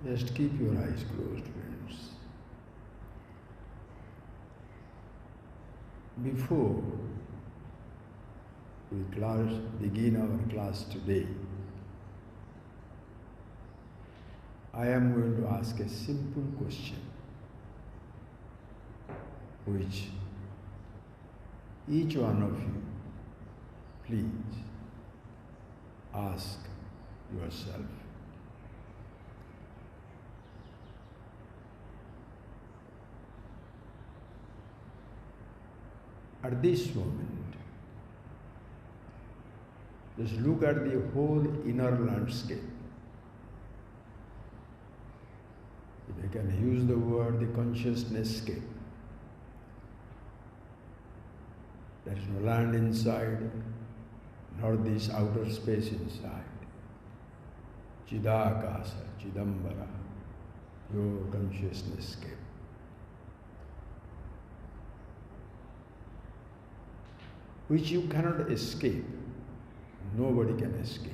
Just keep your eyes closed, friends. Before we begin our class today, I am going to ask a simple question which each one of you, please ask yourself. At this moment, just look at the whole inner landscape. If I can use the word, the consciousness scape. There is no land inside, nor this outer space inside. Chidakasa, Chidambara, your consciousness scape. Which you cannot escape. Nobody can escape.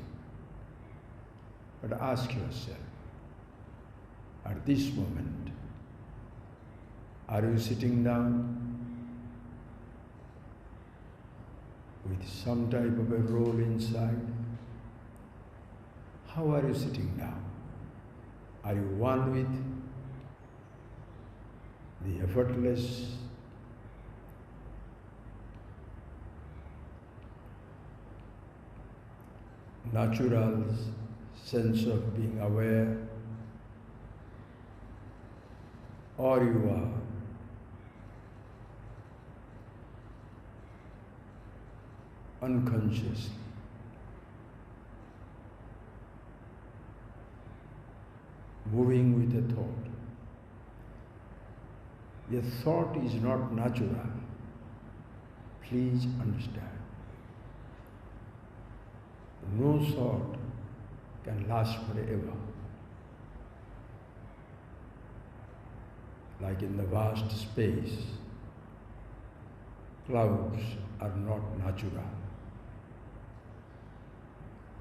But ask yourself, at this moment, are you sitting down with some type of a role inside? How are you sitting down? Are you one with the effortless, natural sense of being aware, or you are unconsciously moving with a thought? The thought is not natural. Please understand. No thought can last forever. Like in the vast space, clouds are not natural.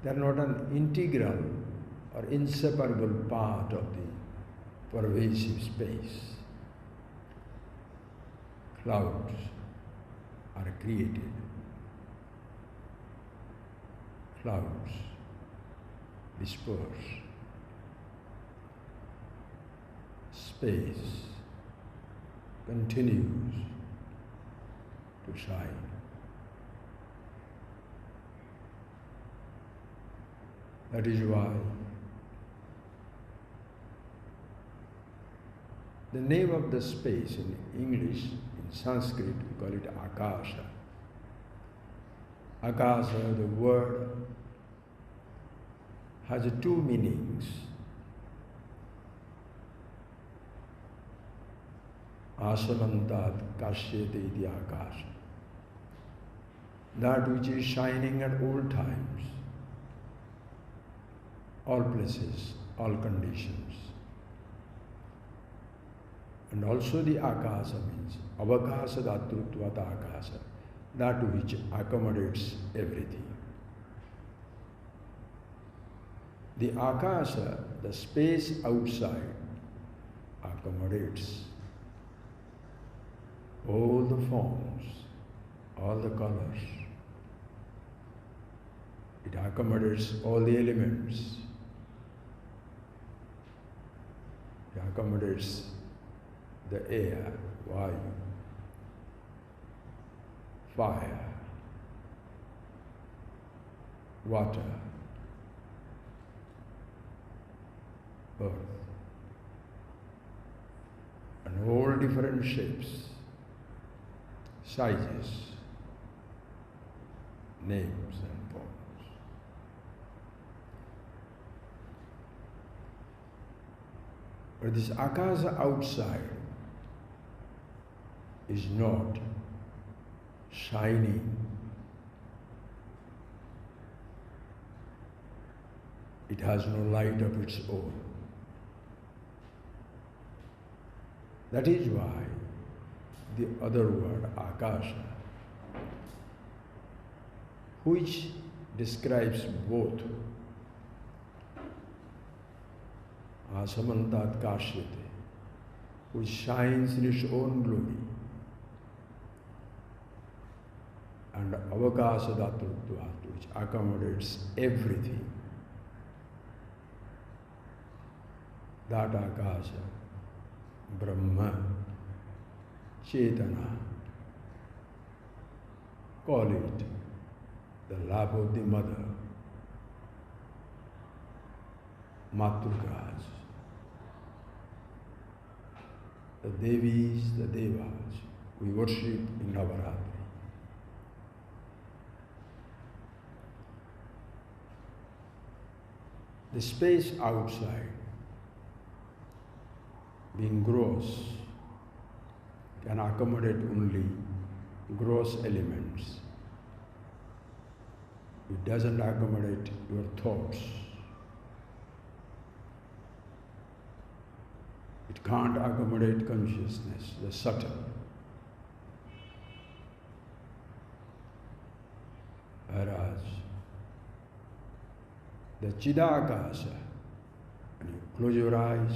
They are not an integral or inseparable part of the pervasive space. Clouds are created. Clouds disperse. Space continues to shine. That is why the name of the space in English, in Sanskrit, we call it Akasha. Akasha, the word, has two meanings. Asamantat kashyate iti akasha. That which is shining at all times, all places, all conditions. And also the akasa means avakasa dhatrutvat akasa, that which accommodates everything. The akasa, the space outside, accommodates all the forms, all the colors. It accommodates all the elements. It accommodates the air, vayu, fire, water, earth, and all different shapes, sizes, names and forms. But this akasa outside is not shining. It has no light of its own. That is why the other word, akasha, which describes both asamantat kashyate, which shines in its own glory, and avakasa dhatrutvat, which accommodates everything. That akasa, Brahma, Chetana, call it the lap of the mother, Matrukas, the Devis, the Devas, we worship in Navaratri. The space outside, being gross, can accommodate only gross elements. It doesn't accommodate your thoughts. It can't accommodate consciousness, the subtle. Whereas the Chidakasa, when you close your eyes,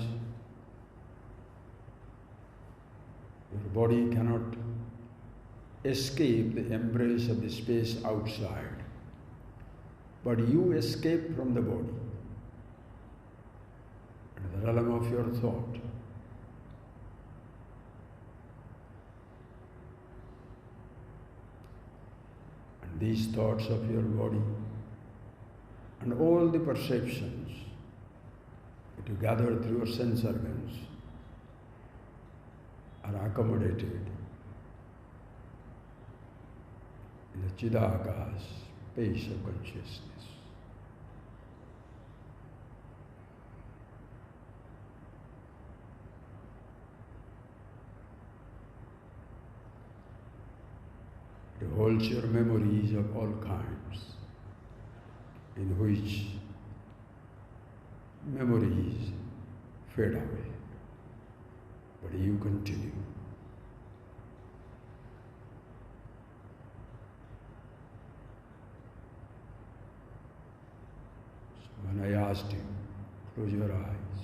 your body cannot escape the embrace of the space outside, but you escape from the body and the realm of your thought. And these thoughts of your body and all the perceptions that you gather through your sense organs are accommodated in the Chidakas space of consciousness. It holds your memories of all kinds, in which memories fade away, but you continue. So when I asked you, close your eyes,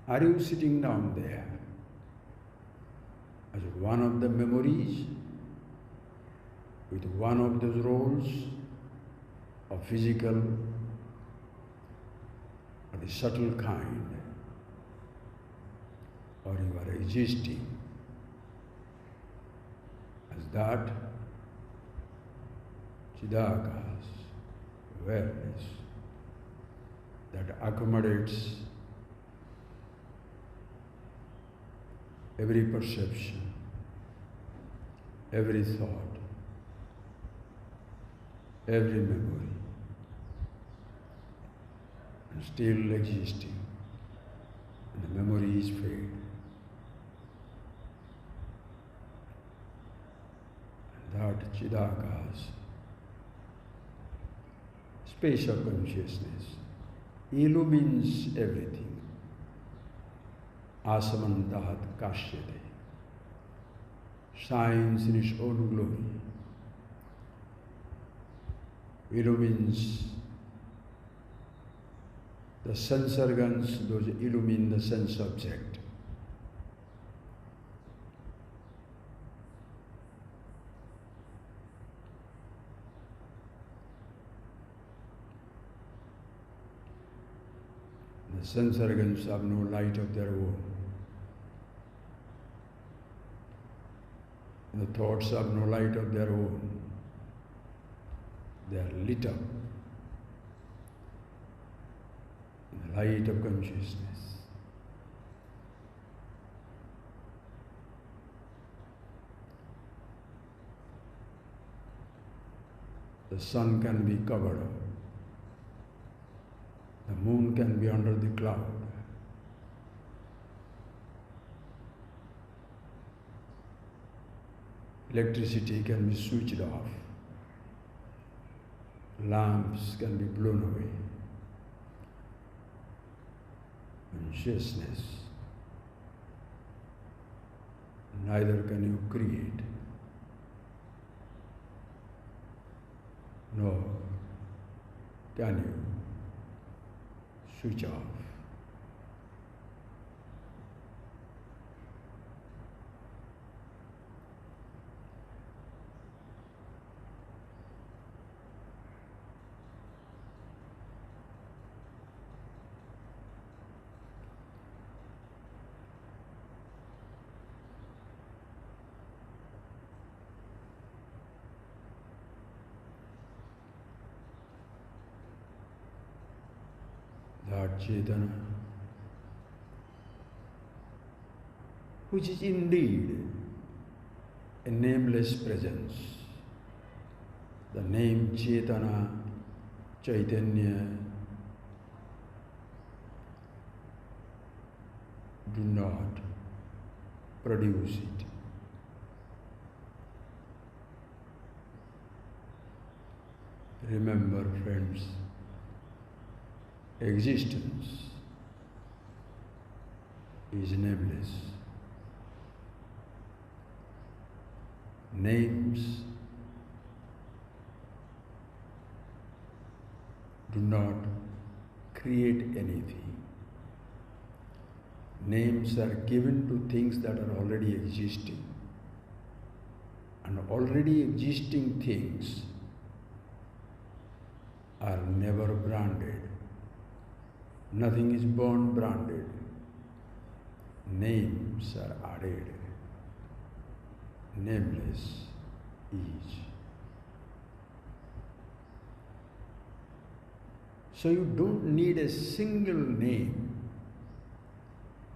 are you sitting down there as one of the memories, with one of those roles of physical or the subtle kind, or you are existing as that Chidakas awareness that accommodates every perception, every thought, every memory, and still existing, and the memories fade. And that Chidakas, space of consciousness, illumines everything. Asamantat kashyate, shines in its own glory, illumines the sense organs, those illumine the sense object. The sense organs have no light of their own. The thoughts have no light of their own. They are lit up in the light of consciousness. The sun can be covered up. The moon can be under the cloud. Electricity can be switched off. Lamps can be blown away. Consciousness, neither can you create, can you switch off? That Chetana, which is indeed a nameless presence. The name Chetana, Chaitanya, do not produce it. Remember, friends, existence is nameless. Names do not create anything. Names are given to things that are already existing. And already existing things are never branded. Nothing is born branded. Names are added. Nameless is. So you don't need a single name,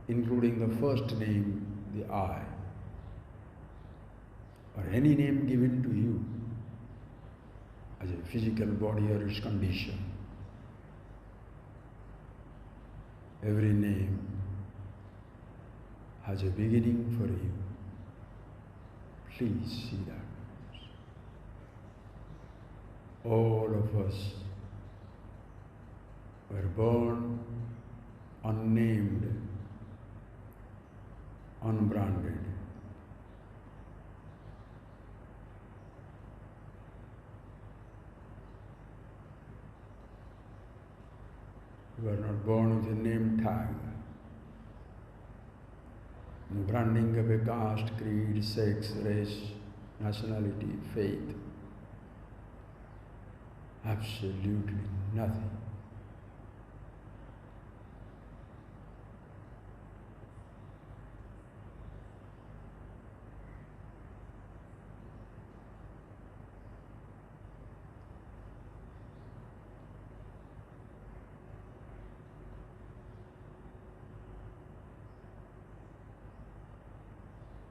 including the first name, the I, or any name given to you as a physical body or its condition. Every name has a beginning for you. Please see that. All of us were born unnamed, unbranded. You are not born with a name tag. No branding of a caste, creed, sex, race, nationality, faith. Absolutely nothing.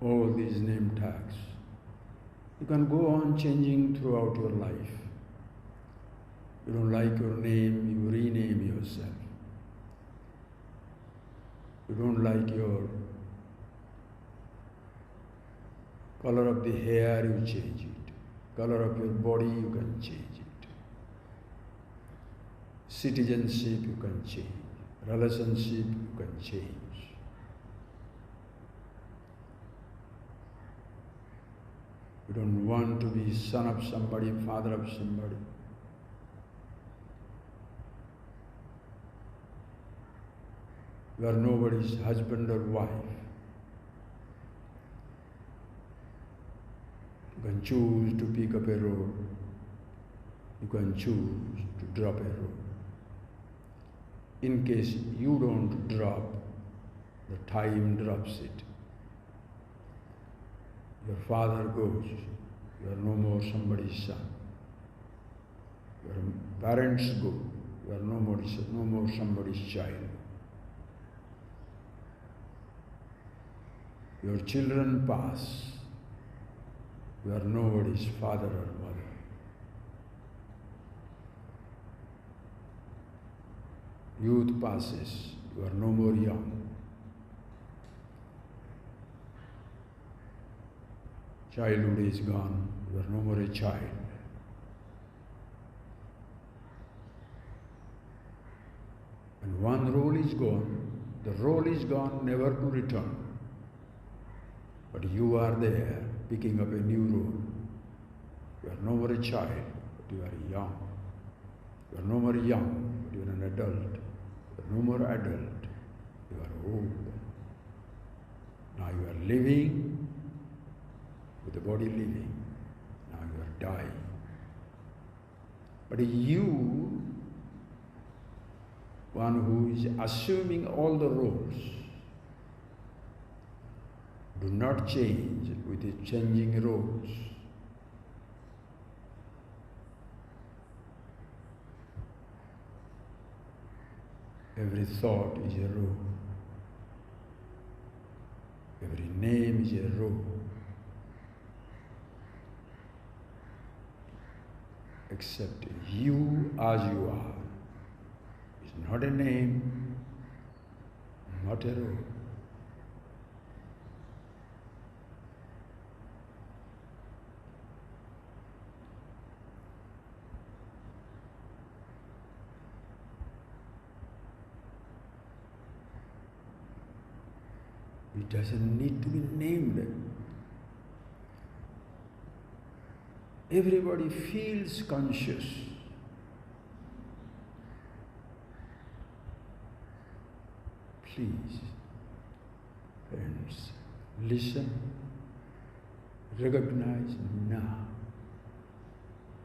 All these name tags. You can go on changing throughout your life. You don't like your name, you rename yourself. You don't like your color of the hair, you change it. Color of your body, you can change it. Citizenship, you can change. Relationship, you can change. You don't want to be son of somebody, father of somebody. You are nobody's husband or wife. You can choose to pick up a road. You can choose to drop a road. In case you don't drop, the time drops it. Your father goes, you are no more somebody's son. Your parents go, you are no more somebody's child. Your children pass, you are nobody's father or mother. Youth passes, you are no more young. Childhood is gone, you are no more a child. When one role is gone, the role is gone never to return. But you are there picking up a new role. You are no more a child, but you are young. You are no more young, but you are an adult. You are no more adult, you are old. Now you are living with the body living. Now you are dying. But you, one who is assuming all the roles, do not change with the changing roles. Every thought is a role. Every name is a role. Except you as you are is not a name, not a role. It doesn't need to be named. Everybody feels conscious. Please, friends, listen, recognize now.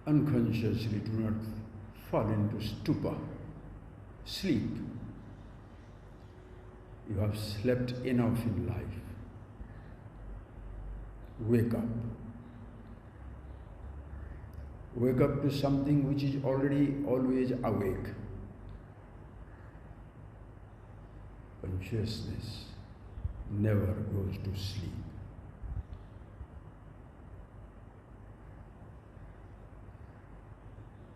Unconsciously do not fall into stupor, sleep. You have slept enough in life. Wake up. Wake up to something which is already always awake. Consciousness never goes to sleep.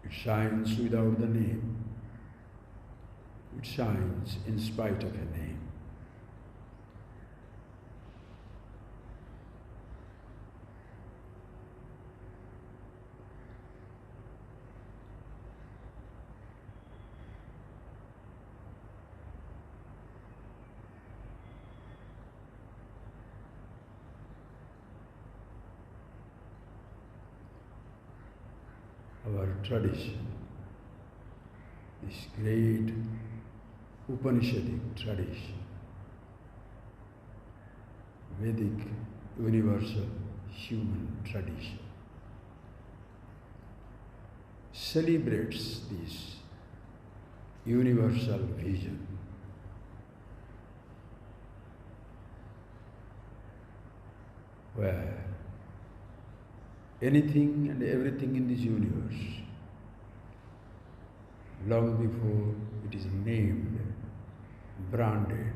It shines without the name. It shines in spite of a name. Our tradition, this great Upanishadic tradition, Vedic universal human tradition, celebrates this universal vision. Where anything and everything in this universe, long before it is named, branded,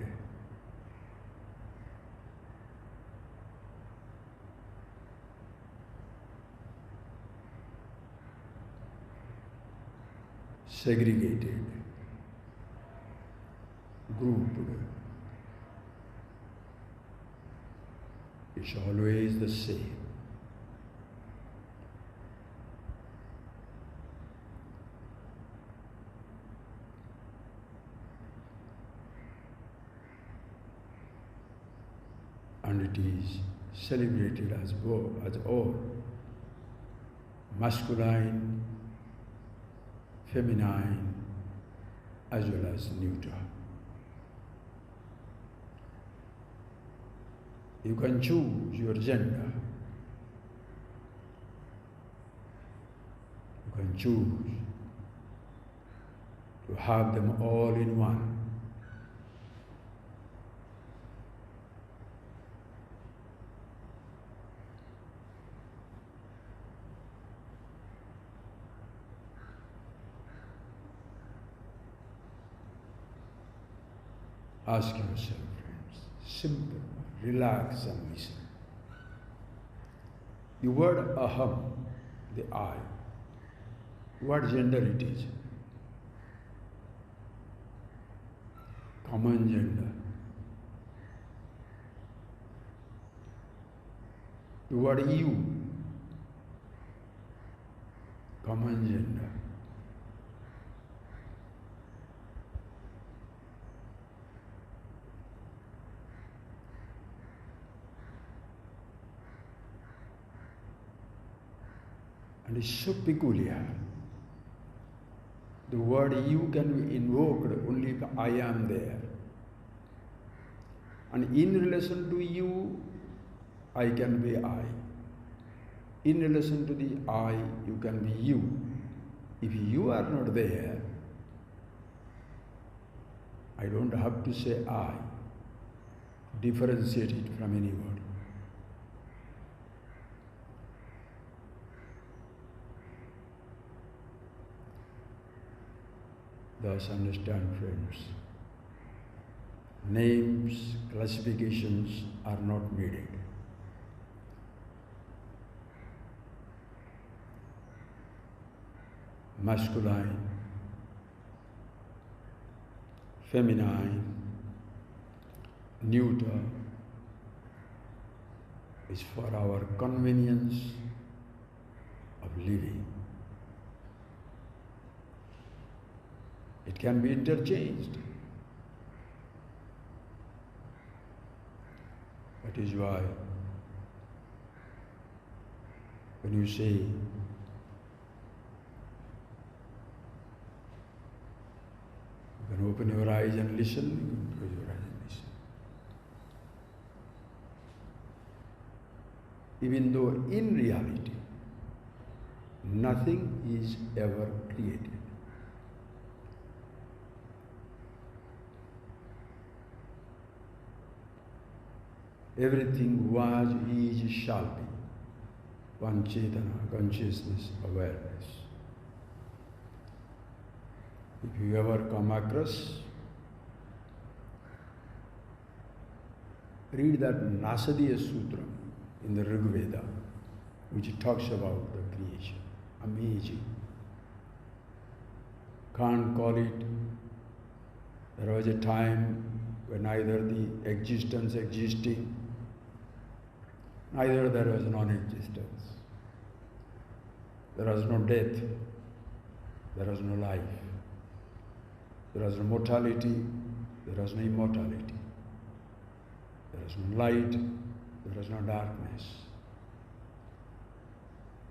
segregated, grouped, it's always the same. And it is celebrated as all, masculine, feminine, as well as neuter. You can choose your gender. You can choose to have them all in one. Ask yourself, friends, simple, relax and listen. The word aham, the I, what gender it is? Common gender. The word you, common gender. And it's so peculiar. The word you can be invoked only if I am there. And in relation to you, I can be I. In relation to the I, you can be you. If you are not there, I don't have to say I, differentiate it from anybody. Thus understand, friends, names, classifications are not needed. Masculine, feminine, neuter is for our convenience of living. It can be interchanged. That is why when you say you can open your eyes and listen, you can close your eyes and listen. Even though in reality, nothing is ever created. Everything was, is, shall be. One Chetana, consciousness, awareness. If you ever come across, read that Nasadiya Sutra in the Rig Veda, which talks about the creation. Amazing. Can't call it. There was a time when neither the existence existing, neither there was non-existence. There was no death, there was no life. There was no mortality, there was no immortality. There was no light, there was no darkness.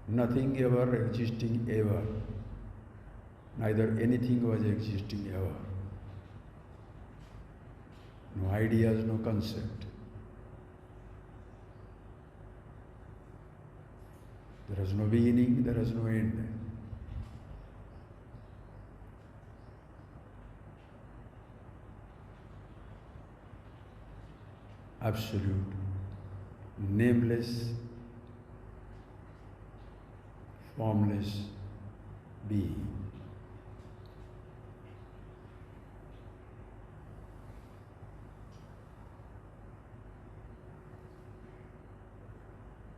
Nothing ever existing ever. Neither anything was existing ever. No ideas, no concept. There is no beginning, there is no end. Absolute, nameless, formless being.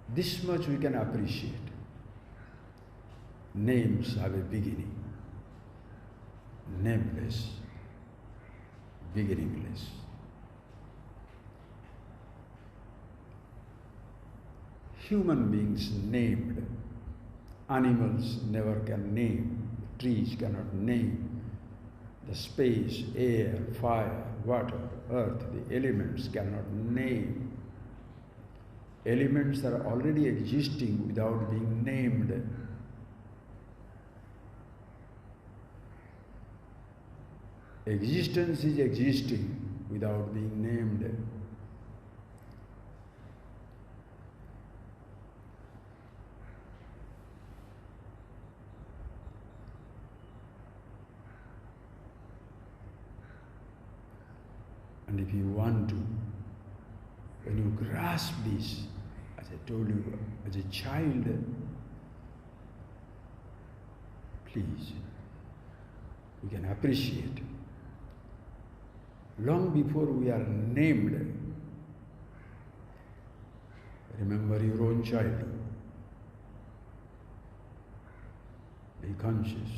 This much we can appreciate. Names have a beginning. Nameless, beginningless. Human beings named. Animals never can name. Trees cannot name. The space, air, fire, water, earth, the elements cannot name. Elements are already existing without being named. Existence is existing without being named. And if you want to, when you grasp this, as I told you, as a child, please, you can appreciate. Long before we are named, remember your own childhood. Be conscious.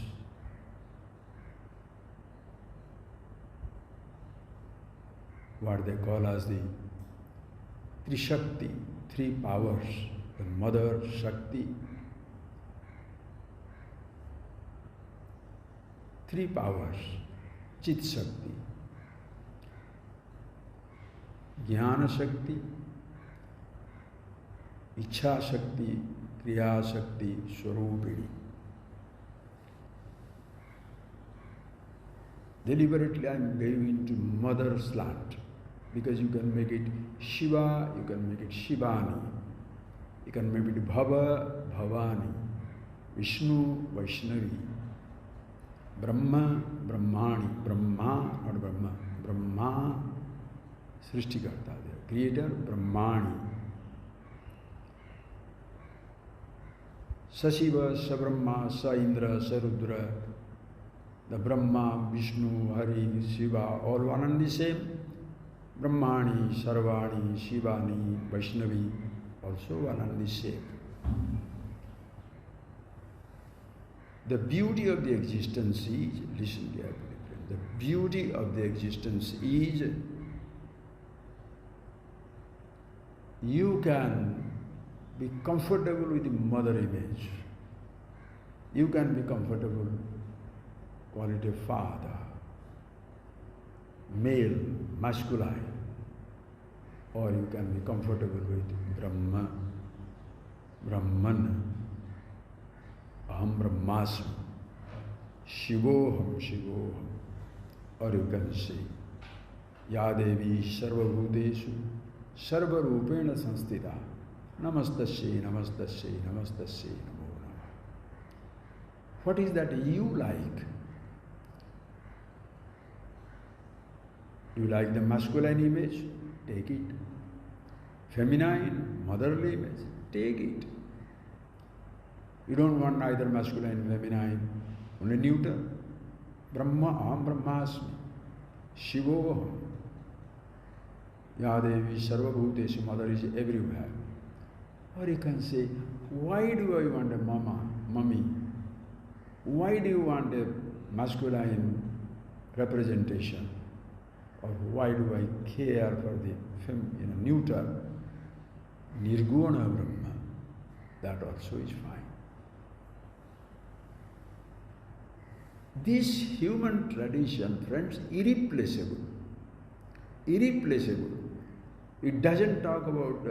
What they call as the Trishakti, three powers, the Mother Shakti. Three powers, Chit Shakti, Jnana Shakti, Ichha Shakti, Kriya Shakti, Swarupini. Deliberately I am going into mother slant, because you can make it Shiva, you can make it Shivani, you can make it Bhava, Bhavani, Vishnu, Vaishnavi, Brahma, Brahmani, Brahma, not Brahma, Brahma, Srishtikarta, the creator, Brahmani. Sashiva, Sabrahma, Sa Indra, Sa Rudra, the Brahma, Vishnu, Hari, Shiva, all one and the same. Brahmani, Sarvani, Shivani, Vaishnavi, also one and the same. The beauty of the existence is, listen carefully, friend, the beauty of the existence is you can be comfortable with the mother image. You can be comfortable, call it a father, male, masculine, or you can be comfortable with Brahma, Brahman, Aham Brahmasmi, Shivoham, Shivoham, or you can say, Ya Devi Sarvabhuteshu Sarvarupena Sanstita Namastasya, Namastasya, Namastasya, Namo Namah. What is that you like? Do you like the masculine image? Take it. Feminine, motherly image? Take it. You don't want either masculine, feminine, only neuter. Brahma, Aham Brahmasmi, Shivoham. Yadevi Sarvabhuteshu, mother is everywhere. Or you can say, why do I want a mama, mummy? Why do you want a masculine representation? Or why do I care for the neuter? Nirguna Brahma. That also is fine. This human tradition, friends, irreplaceable. Irreplaceable. It doesn't talk about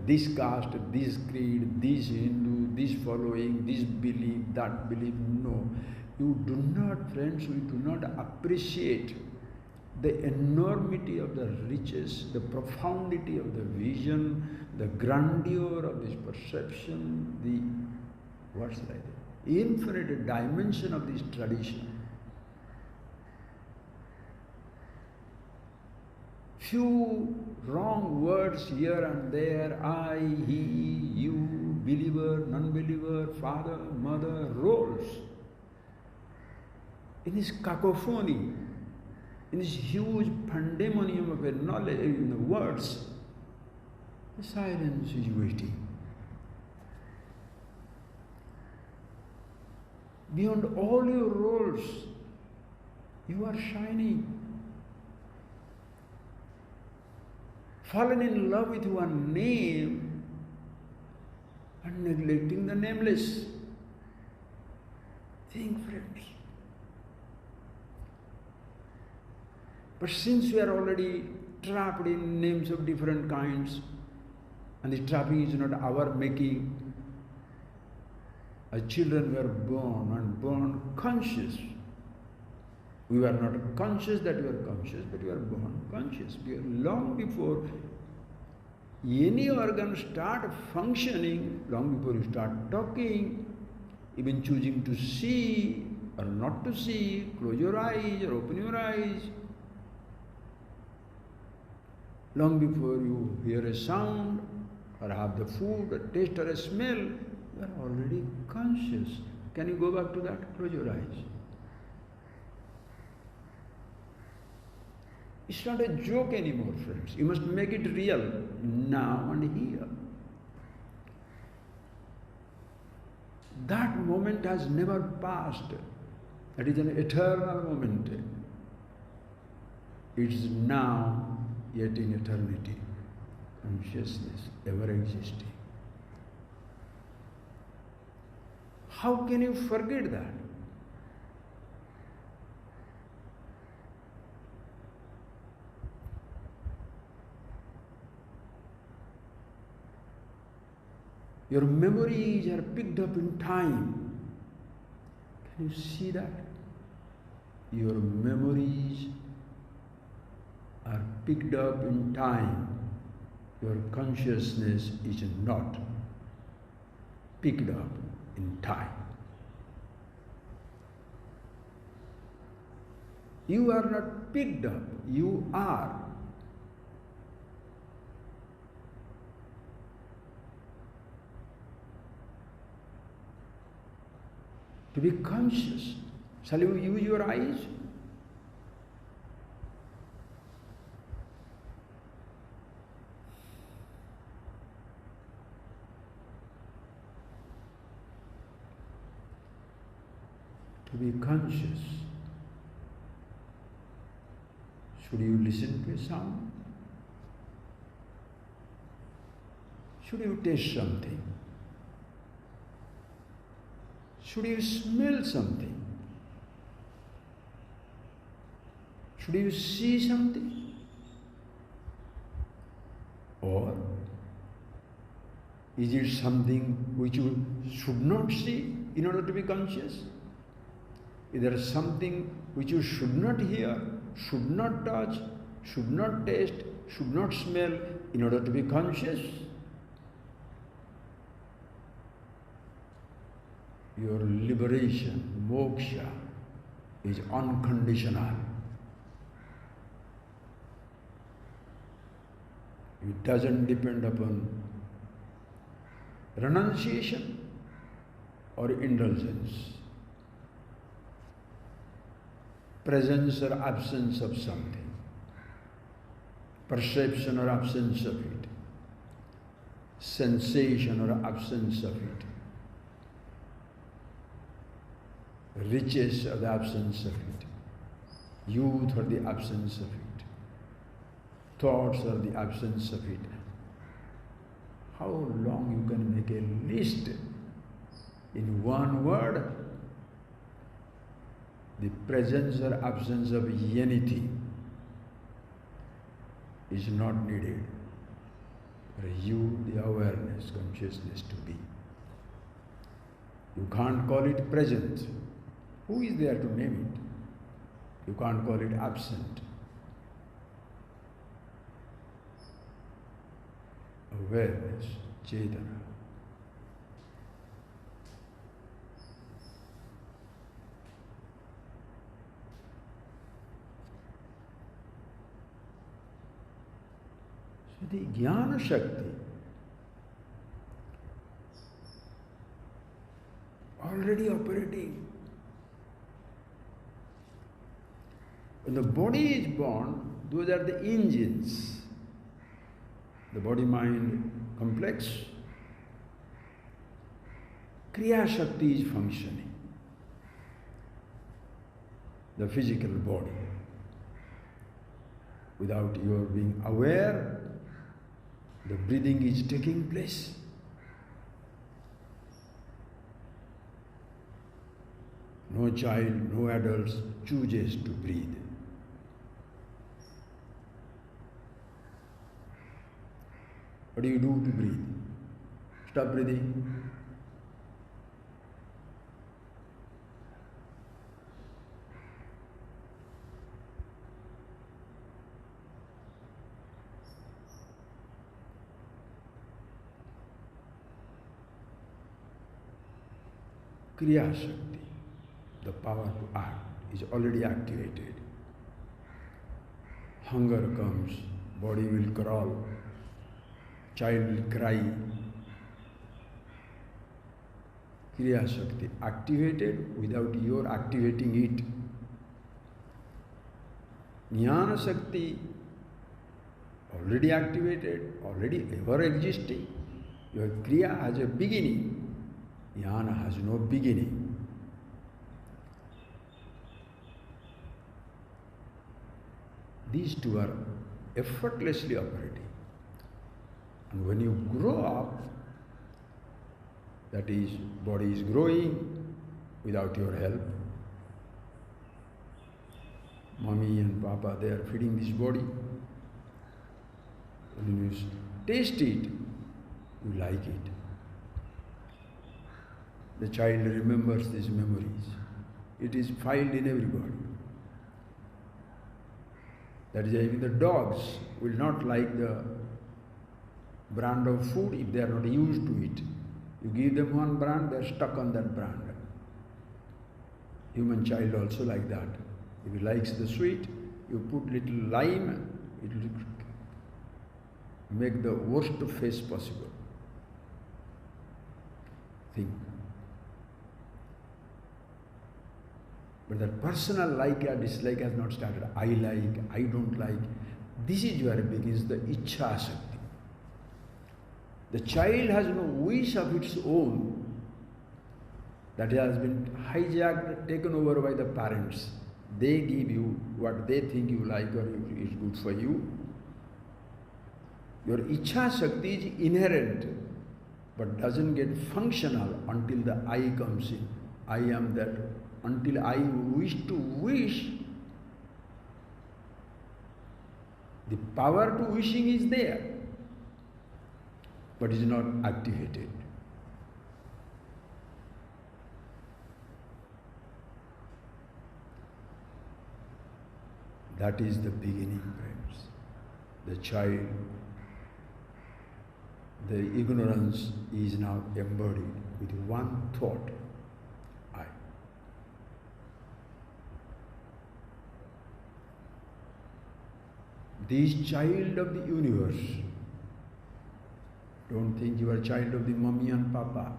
this caste, this creed, this Hindu, this following, this belief, that belief. No. You do not, friends, we do not appreciate the enormity of the riches, the profundity of the vision, the grandeur of this perception, the, what's like that? Infinite dimension of this tradition. Few wrong words here and there, I, he, you, believer, non-believer, father, mother, roles. In this cacophony, in this huge pandemonium of a knowledge, words, the silence is waiting. Beyond all your roles, you are shining. Fallen in love with one name and neglecting the nameless. Think, friends. But since we are already trapped in names of different kinds, and the trapping is not our making, as children were born and born conscious. We were not conscious that we are conscious, but we are born conscious. We are long before any organ start functioning, long before you start talking, even choosing to see or not to see, close your eyes or open your eyes. Long before you hear a sound or have the food, a taste or a smell, you are already conscious. Can you go back to that? Close your eyes. It's not a joke anymore, friends. You must make it real, now and here. That moment has never passed. That is an eternal moment. It is now, yet in eternity. Consciousness, ever existing. How can you forget that? Your memories are picked up in time. Can you see that? your memories are picked up in time. Your consciousness is not picked up in time. You are not picked up, you are. To be conscious, shall you use your eyes? To be conscious, should you listen to a sound? Should you taste something? Should you smell something? Should you see something? Or is it something which you should not see in order to be conscious? Is there something which you should not hear, should not touch, should not taste, should not smell in order to be conscious? Your liberation, moksha, is unconditional. It doesn't depend upon renunciation or indulgence, presence or absence of something, perception or absence of it, sensation or absence of it, riches or the absence of it, youth or the absence of it, thoughts or the absence of it. How long you can make a list in one word? The presence or absence of anything is not needed for you, the awareness, consciousness to be. You can't call it present. Who is there to name it? You can't call it absent. Awareness, Chetana. So the Jnana Shakti already operating. When the body is born, those are the engines. The body-mind complex. Kriya Shakti is functioning. The physical body. Without your being aware, the breathing is taking place. No child, no adults chooses to breathe. What do you do to breathe? Stop breathing. Kriya Shakti, the power to act, is already activated. Hunger comes, body will crawl, child will cry. Kriya Shakti activated without your activating it. Jnana Shakti already activated, already ever existing. Your Kriya has a beginning. Jnana has no beginning. These two are effortlessly operating. And when you grow up, that is, body is growing without your help. Mommy and Papa, they are feeding this body. When you taste it, you like it. The child remembers these memories. It is filed in everybody. That is, even the dogs will not like the brand of food if they are not used to it. You give them one brand, they are stuck on that brand. Human child also like that. If he likes the sweet, you put little lime, it will make the worst face possible. Think. But that personal like or dislike has not started. I like, I don't like. This is where it begins the Ichha Shakti. The child has no wish of its own that has been hijacked, taken over by the parents. They give you what they think you like or is good for you. Your Ichha Shakti is inherent but doesn't get functional until the I comes in. I am that. Until I wish to wish, the power to wishing is there, but is not activated. That is the beginning, friends. The child, the ignorance is now embodied with one thought. This child of the universe, don't think you are a child of the mummy and papa.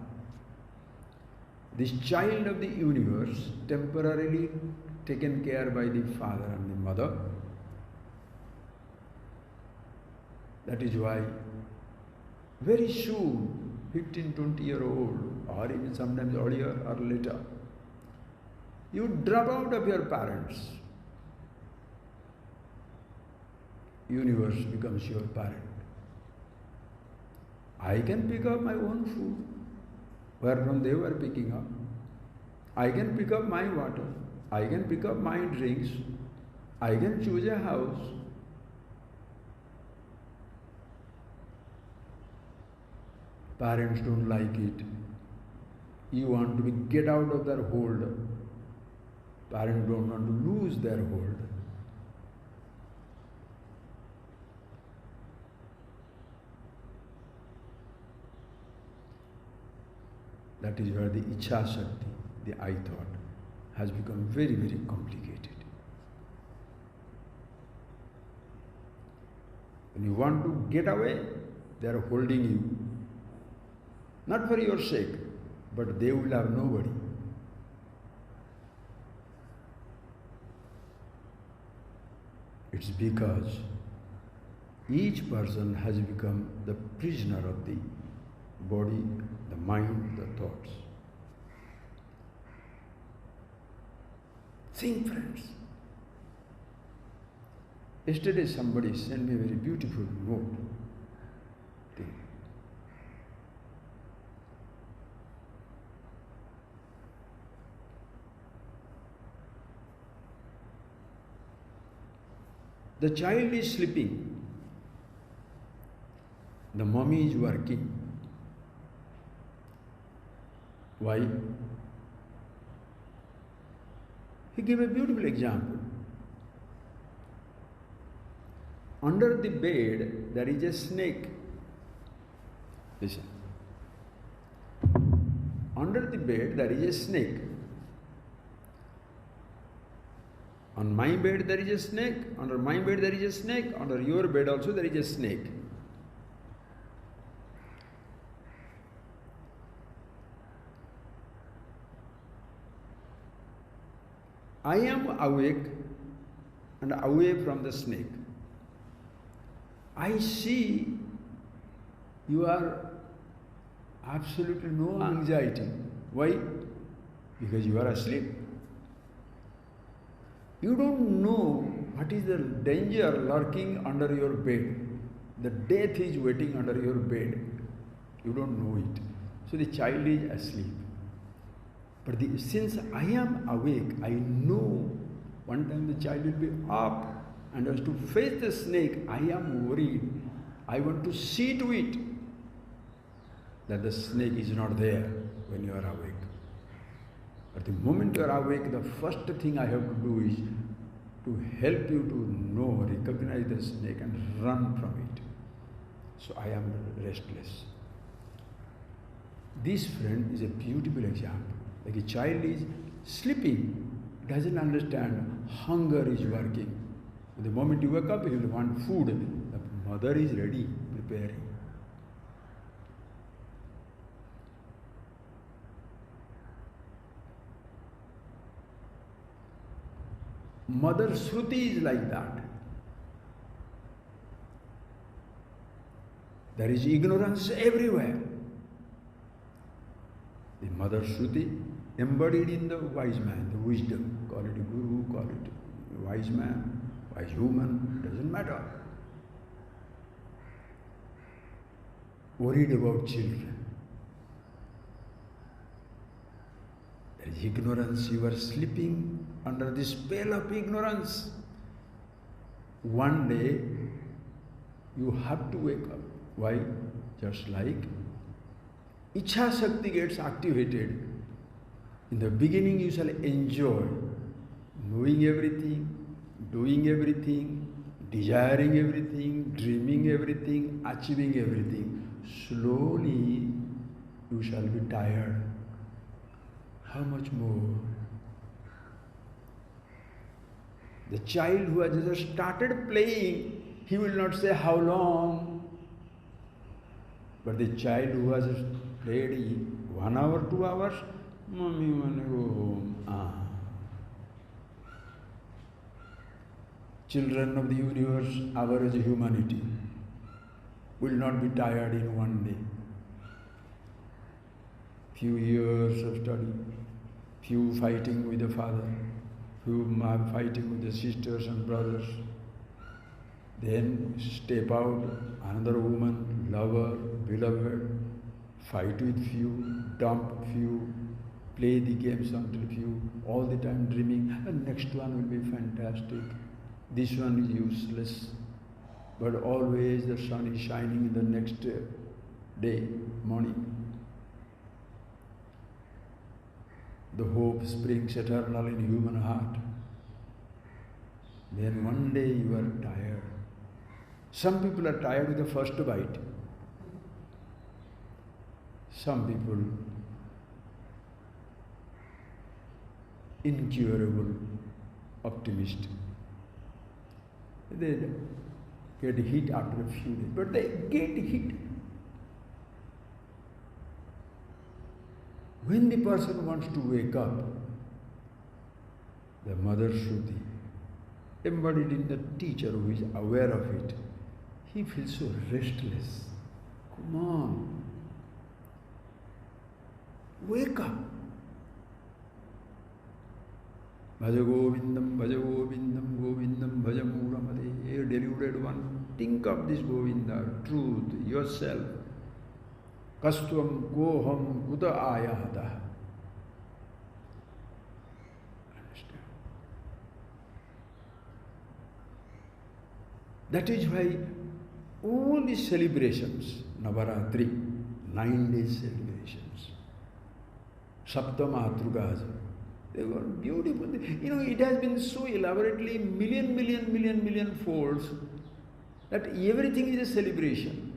This child of the universe, temporarily taken care by the father and the mother. That is why very soon, 15, 20-year-old, or even sometimes earlier or later, you drop out of your parents. Universe becomes your parent. I can pick up my own food, whereupon they were picking up. I can pick up my water. I can pick up my drinks. I can choose a house. Parents don't like it. You want to get out of their hold. Parents don't want to lose their hold. That is where the Ichha Shakti, the I thought, has become very, very complicated. When you want to get away, they are holding you. Not for your sake, but they will have nobody. It's because each person has become the prisoner of the body, the mind, the thoughts. Think, friends. Yesterday somebody sent me a very beautiful note. Think. The child is sleeping. The mummy is working. Why? He gave a beautiful example. Under the bed, there is a snake. Listen. Under the bed, there is a snake. On my bed, there is a snake. Under my bed, there is a snake. Under your bed also, there is a snake. I am awake and away from the snake. I see you are absolutely no anxiety. Why? Because you are asleep. You don't know what is the danger lurking under your bed. The death is waiting under your bed. You don't know it. So the child is asleep. But since I am awake, I know one time the child will be up and has to face the snake. I am worried. I want to see to it that the snake is not there when you are awake. But the moment you are awake, the first thing I have to do is to help you to know, recognize the snake and run from it. So I am restless. This friend is a beautiful example. Like a child is sleeping, doesn't understand hunger is working. The moment you wake up, you will want food. The mother is ready, preparing. Mother Shruti is like that. There is ignorance everywhere. The Mother Shruti embodied in the wise man, the wisdom. Call it a guru, call it a wise man, wise human, doesn't matter. Worried about children. There is ignorance, you are sleeping under the spell of ignorance. One day, you have to wake up. Why? Just like Ichha Shakti gets activated. In the beginning, you shall enjoy knowing everything, doing everything, desiring everything, dreaming everything, achieving everything. Slowly, you shall be tired. How much more? The child who has just started playing, he will not say how long. But the child who has played 1 hour, 2 hours, Mommy, want to go home. Children of the universe, average humanity, will not be tired in one day. Few years of study, few fighting with the father, few fighting with the sisters and brothers. Then step out, another woman, lover, beloved, fight with few, dump few, play the games until few, all the time dreaming, and next one will be fantastic. This one is useless, but always the sun is shining in the next day, morning. The hope springs eternal in human heart. Then one day you are tired. Some people are tired with the first bite. Some people incurable optimist. They get hit after a few days, but they get hit. When the person wants to wake up, the Mother Shruti, embodied in the teacher who is aware of it, he feels so restless. Come on. Wake up. Bhaja Govindam, Govindam, Bhaja Muramade. Hey, deluded one, think of this Govinda, truth, yourself. Kastvam Goham Kuta Ayata. Understand? That is why all these celebrations, Navaratri, 9 days celebrations, Saptamatrugas, they were beautiful. You know, it has been so elaborately, million folds, that everything is a celebration.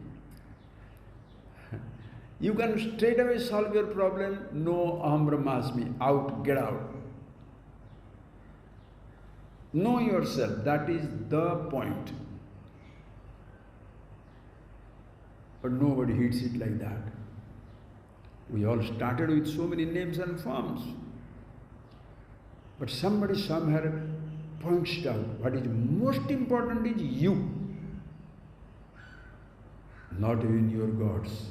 You can straight away solve your problem, no aham brahmasmi, out, get out. Know yourself, that is the point. But nobody hits it like that. We all started with so many names and forms. But somebody somewhere points out what is most important is you, not even your gods.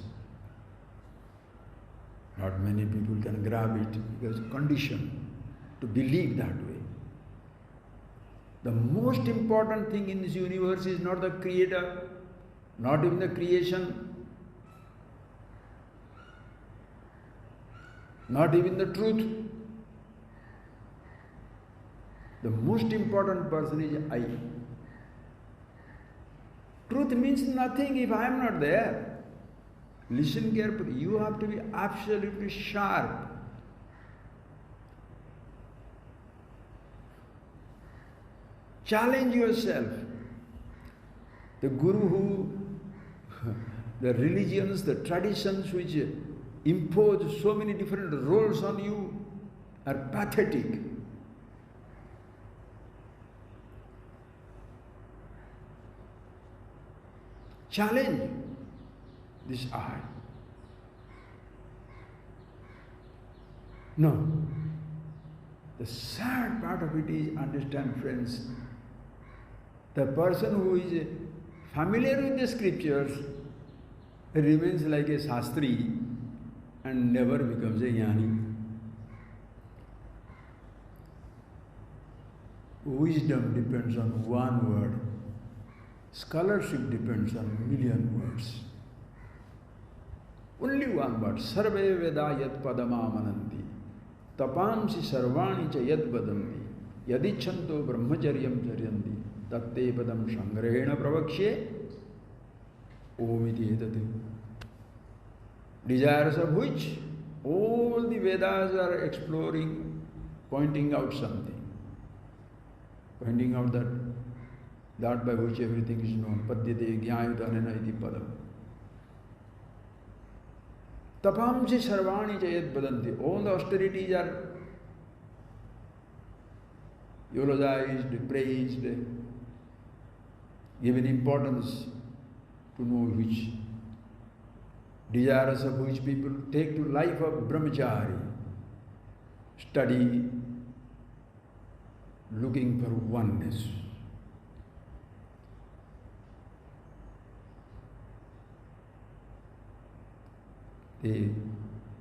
Not many people can grab it because conditioned to believe that way. The most important thing in this universe is not the creator, not even the creation, not even the truth. The most important person is I. Truth means nothing if I am not there. Listen carefully. You have to be absolutely sharp. Challenge yourself. The Guru who, the religions, the traditions which impose so many different roles on you are pathetic. Challenge this I. No. The sad part of it is, understand friends, the person who is familiar with the scriptures remains like a Shastri and never becomes a Jnani. Wisdom depends on one word. Scholarship depends on a million words. Only one word. Sarve veda yat padamamananti. Tapamsi sarvani cha yad vadanti. Yadichanto brahmacharyam charyanti. Tatte padam sangrahena pravakshe. Omiti etate. Desires of which all the Vedas are exploring, pointing out something. Pointing out that by which everything is known. Padyate jnayutanena iti padam. Tapamsi sarvani chayat badanti. All the austerities are eulogized, praised, given importance to know which. Desires of which people take to life of brahmachari, study, looking for oneness.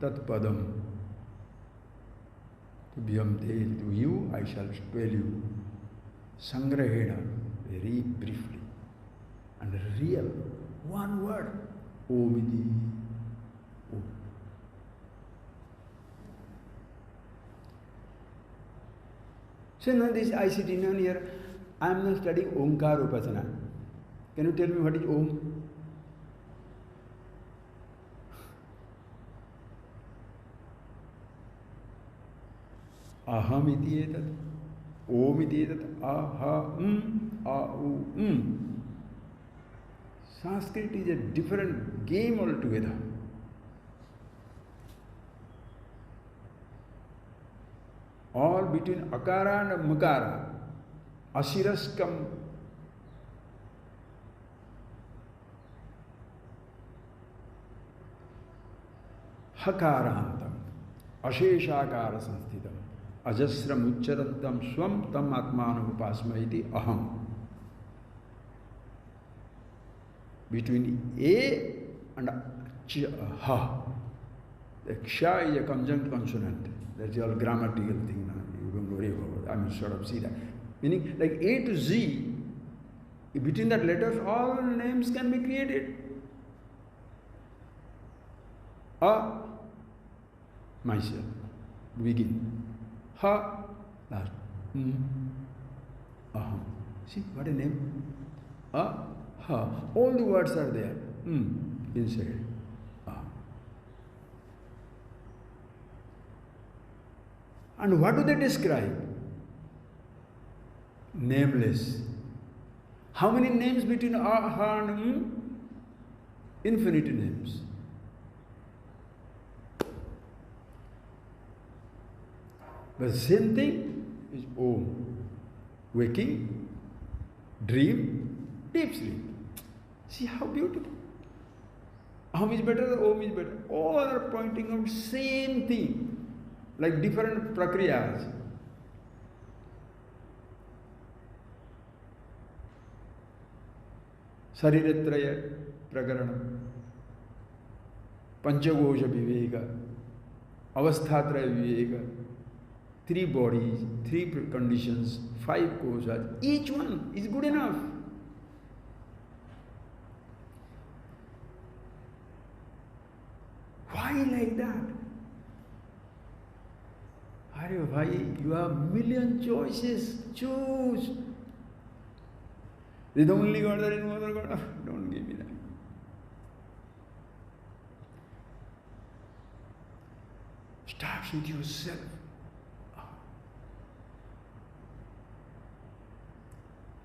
Tat padam. To be unveiled to you, I shall tell you. Sangrahena, very briefly. And real, one word. Omiti. Om. So now this I sit in here, I am now studying Omkar Upasana. Can you tell me what is Om? Aham iti etat, Om iti etat, aha, a, u, Sanskrit is a different game altogether. All between akara and makara, asiraskam, hakarantam, asheshakara sansthitam. Ajasram uccharantam swam tam atmanam upasma iti aham. Between A and Ha. The Ksha is a conjunct consonant. That's all grammatical thing now. You don't worry about it. I mean, sort of see that. Meaning, like A to Z, between that letters, all names can be created. A, myself, begin. Ha, last. Aham. See, what a name. A, Ha. All the words are there. Inside. Aham. And what do they describe? Nameless. How many names between A, Ha and Infinite names. But the same thing is Om. Waking, dream, deep sleep. See how beautiful. Aham is better or Om is better. All are pointing out same thing. Like different prakriyas. Sariratraya prakaranam. Panchagosha viveka. Avasthatraya viveka. 3 bodies, 3 conditions, 5 koshas. Each one is good enough. Why like that? Hare bhai, you have million choices. Choose. There's only God, there is no other God. Don't give me that. Start with yourself.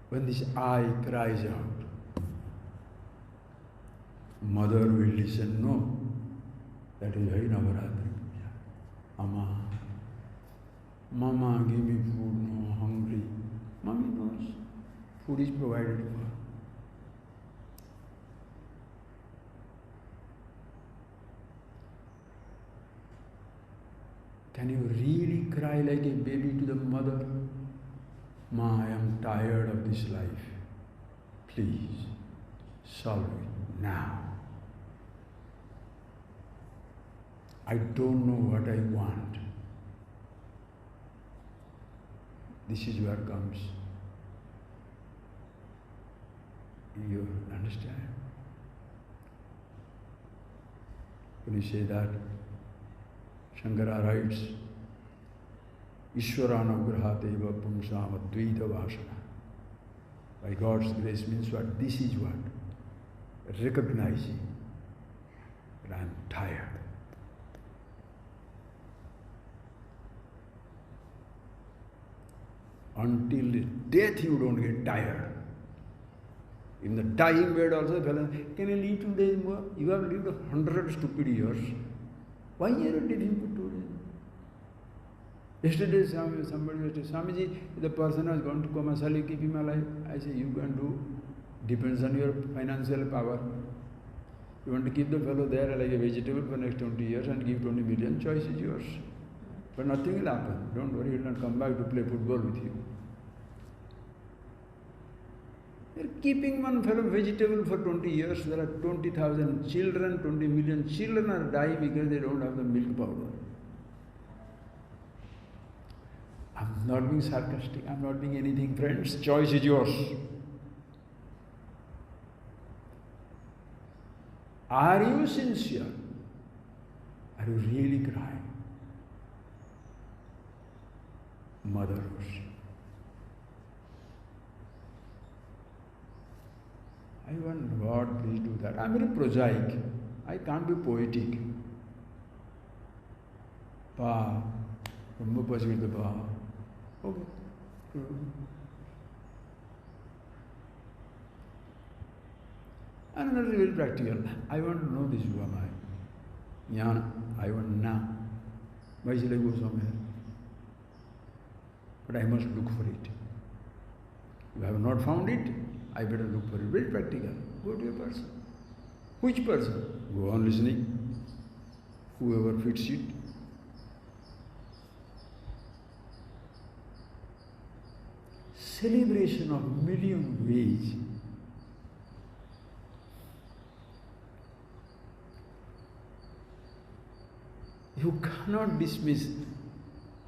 When this I cries out, mother will listen, no. That is very Navaratri Puja. Mama, give me food, no, hungry. Mommy knows. Food is provided for. Can you really cry like a baby to the mother? Ma, I am tired of this life. Please, solve it now. I don't know what I want. This is where comes. You understand? When you say that, Shankara writes, Ishwaranugrahateva pumsam advaita vasana. By God's grace means what? This is what? Recognizing that I am tired. Until death you don't get tired. In the dying bed also, fellow, can you live 2 days more? You have lived 100 stupid years. Why are you living for 2 days? Yesterday somebody said, Swamiji, the person has gone to coma, shall you keep him alive? I say, you can do. Depends on your financial power. You want to keep the fellow there like a vegetable for next 20 years and give 20 million, choice is yours. But nothing will happen. Don't worry, he will not come back to play football with you. You are keeping one fellow vegetable for 20 years. There are 20,000 children, 20 million children are dying because they don't have the milk powder. I'm not being sarcastic. I'm not being anything, friends. Choice is yours. Are you sincere? Are you really crying? Mothers. I want God, please do that. I'm very prosaic. I can't be poetic. Pa, Brahma Pasvita Pa. Okay. And another very practical. I want to know this who am I. Jnana. I want now. Why should I go somewhere? But I must look for it. If I have not found it, I better look for it. Very practical. Go to a person. Which person? Go on listening. Whoever fits it. Celebration of million ways. You cannot dismiss.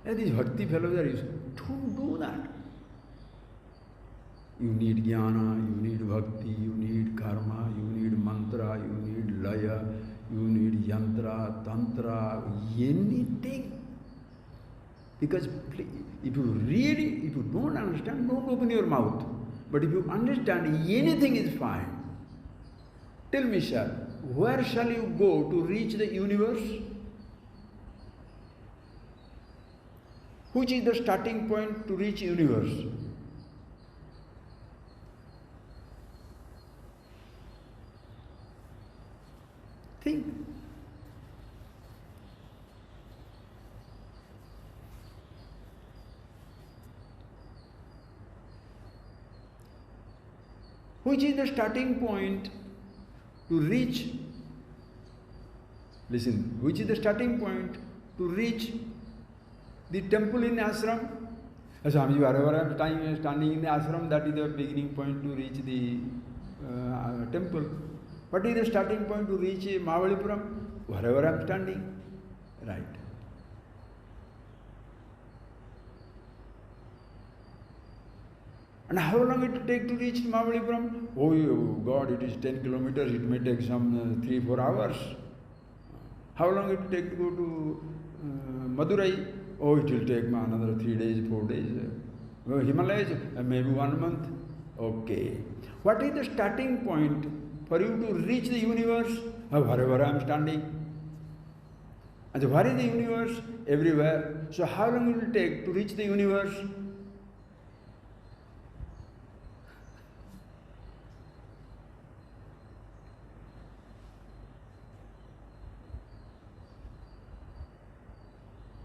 And these bhakti fellows are used. Don't do that. You need jnana, you need bhakti, you need karma, you need mantra, you need laya, you need yantra, tantra, anything. Because if you don't understand, don't open your mouth. But if you understand, anything is fine. Tell me, sir, where shall you go to reach the universe? Which is the starting point to reach universe? Think. Which is the starting point to reach? Listen, which is the starting point to reach the temple in ashram? Swamiji, wherever I am standing in the ashram, that is the beginning point to reach the temple. What is the starting point to reach Mahabalipuram? Wherever I am standing. Right. And how long it will take to reach Mahabalipuram? Oh God, it is 10 kilometers, it may take some 3-4 hours. How long it will take to go to Madurai? Oh, it will take another 3 days, 4 days. Himalayas, maybe 1 month. Okay. What is the starting point for you to reach the universe? Wherever I am standing. And where is the universe? Everywhere. So how long it will take to reach the universe?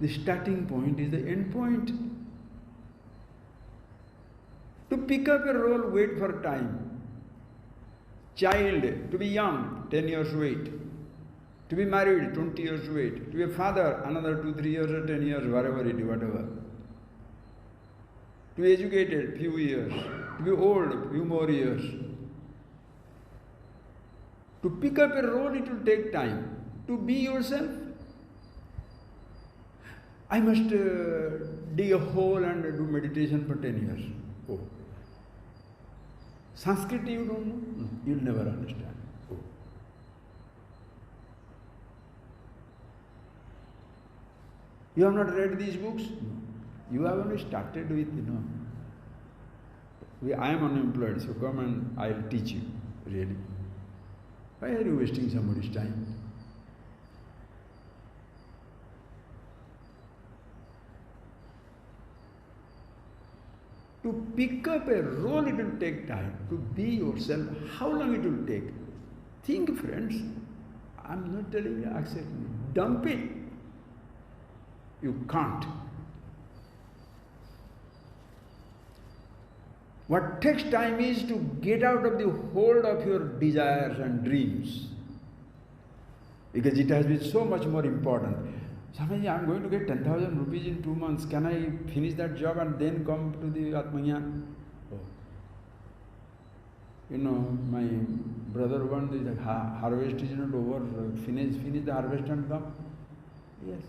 The starting point is the end point. To pick up a role, wait for time. Child, to be young, 10 years wait. To be married, 20 years wait. To be a father, another 2, 3 years or 10 years, whatever it is, whatever. To be educated, few years. To be old, few more years. To pick up a role, it will take time. To be yourself, I must dig a hole and do meditation for 10 years. Oh. Sanskrit you don't know? No, you'll never understand. Oh. You have not read these books? No. You have only started with, I am unemployed, so come and I'll teach you. Really. Why are you wasting somebody's time? To pick up a role, it will take time. To be yourself, how long it will take? Think, friends. I'm not telling you, accept me. Dump it. You can't. What takes time is to get out of the hold of your desires and dreams. Because it has been so much more important. Swami, I am going to get 10,000 rupees in 2 months. Can I finish that job and then come to the Atmagyan? Oh. My brother one, the harvest is not over. Finish the harvest and come. Yes.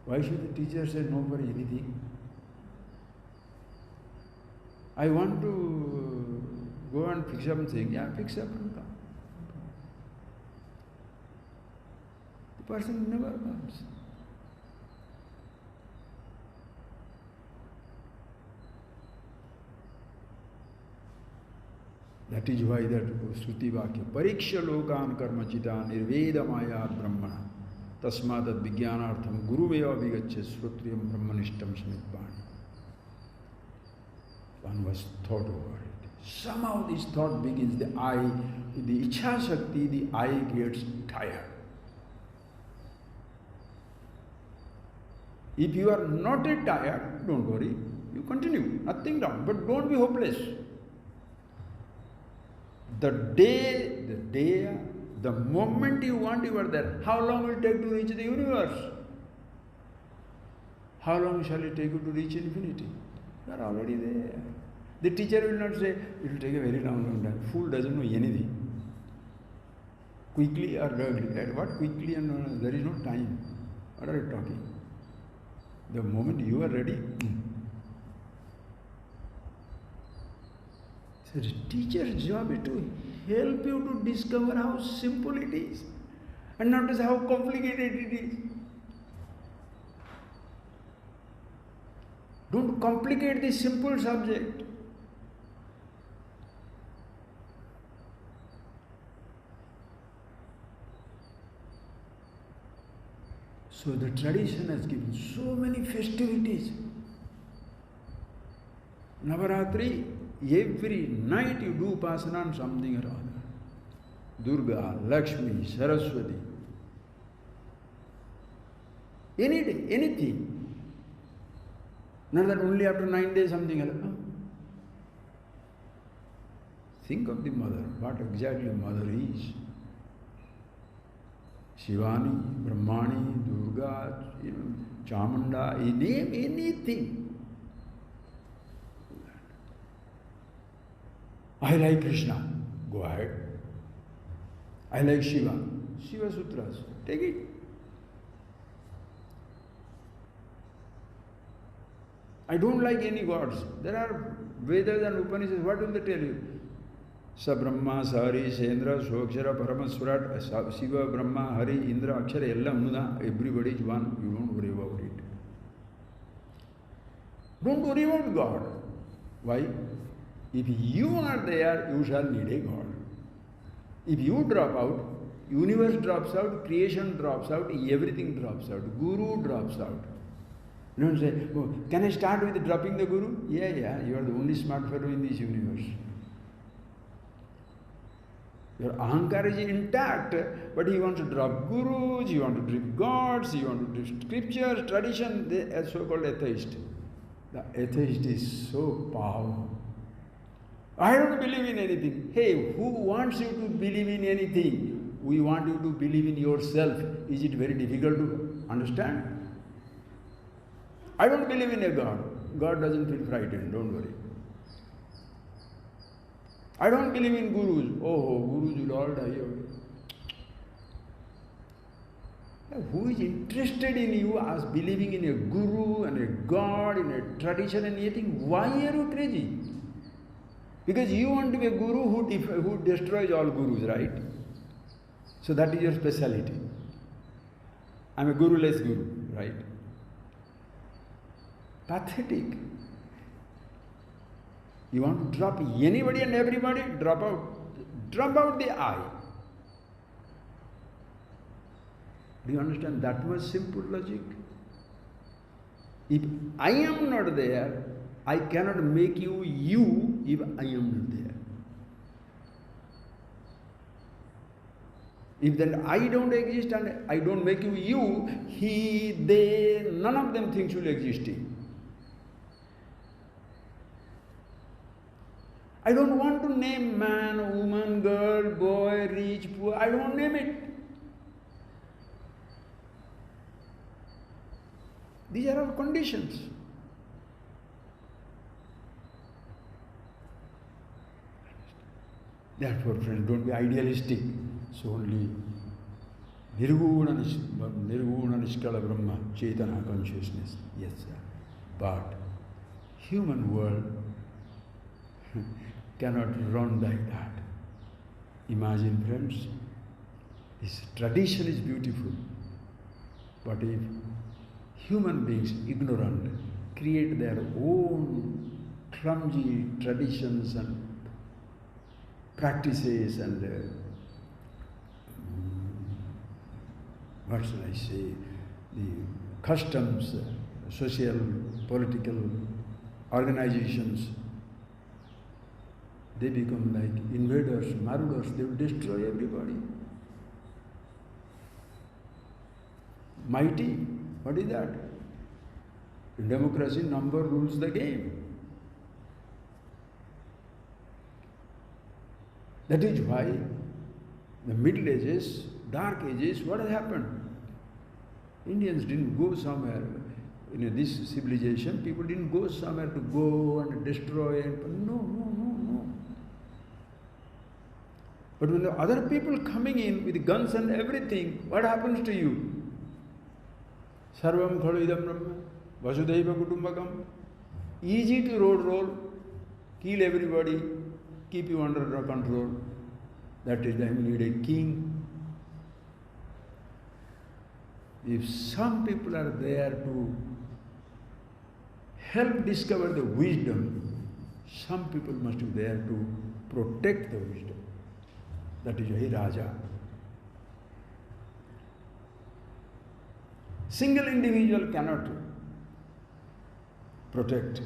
Why should the teacher say no for anything? I want to go and fix up something. Yeah, fix up and come. The person never comes. That is why that Shruti Vakya, Pariksha Lokan Karmachita Nirveda Maya Brahmana Tasmadat Vijnanartham Guruveva Vigacche Srutriyam Brahmanishtam Smitpani. One was thought over it. Somehow this thought begins, the Ichha Shakti, the eye gets tired. If you are not yet tired, don't worry, you continue, nothing wrong, but don't be hopeless. The moment you want, you are there. How long will it take to reach the universe? How long shall it take you to reach infinity? You are already there. The teacher will not say, it will take a very long time. Fool doesn't know anything. Quickly or ugly. What quickly and there is no time. What are you talking? The moment you are ready. So the teacher's job is to help you to discover how simple it is and not just how complicated it is. Don't complicate the simple subject. So the tradition has given so many festivities. Navaratri, every night you do upasana on something or other. Durga, Lakshmi, Saraswati. Any day, anything. Not that only after 9 days something else. No. Think of the mother, what exactly mother is. Shivani, Brahmani, Durga, Chamunda, you name anything. I like Krishna, go ahead. I like Shiva, Shiva Sutras, take it. I don't like any gods. There are Vedas and Upanishads, what will they tell you? Sa Brahma, Sa Hari, Sendra, Swakshara, Paramaswarat, Shiva, Brahma, Hari, Indra, Akshara, Ella, Muda, everybody is one. You don't worry about it. Don't worry about God. Why? If you are there, you shall need a God. If you drop out, universe drops out, creation drops out, everything drops out, Guru drops out. You don't say, oh, can I start with dropping the Guru? Yeah, you are the only smart fellow in this universe. Your ahankar is intact, but he wants to drop gurus, he wants to drop gods, he wants to drop scriptures, tradition, the so-called atheist. The atheist is so powerful. I don't believe in anything. Hey, who wants you to believe in anything? We want you to believe in yourself. Is it very difficult to understand? I don't believe in a God. God doesn't feel frightened, don't worry. I don't believe in gurus. Oh, gurus will all die away. Who is interested in you as believing in a guru and a God, in a tradition and anything? Why are you crazy? Because you want to be a guru who destroys all gurus, right? So that is your speciality. I'm a guru-less guru, right? Pathetic. You want to drop anybody and everybody? Drop out the I. Do you understand that much simple logic? If I am not there, I cannot make you you if I am not there. If then I don't exist and I don't make you you, he, they, none of them things will exist. I don't want to name man, woman, girl, boy, rich, poor. I don't name it. These are our conditions. Therefore, friends, don't be idealistic. So only Nirguna Nishkala Brahma, Chaitanya consciousness. Yes, sir. But human world cannot run like that. Imagine, friends, this tradition is beautiful. But if human beings, ignorant, create their own clumsy traditions and practices and what shall I say, the customs, social, political organizations, they become like invaders, marauders, they will destroy everybody. Mighty, what is that? In democracy, number rules the game. That is why the Middle Ages, Dark Ages, what has happened? Indians didn't go somewhere. In this civilization, people didn't go somewhere to go and destroy. No. But when the other people coming in with guns and everything, what happens to you? Sarvam khalu idam brahma, vasudhaiva kutumbakam. Easy to roll, kill everybody, keep you under control. That is why we need a king. If some people are there to help discover the wisdom, some people must be there to protect the wisdom. That is why Raja. Single individual cannot protect.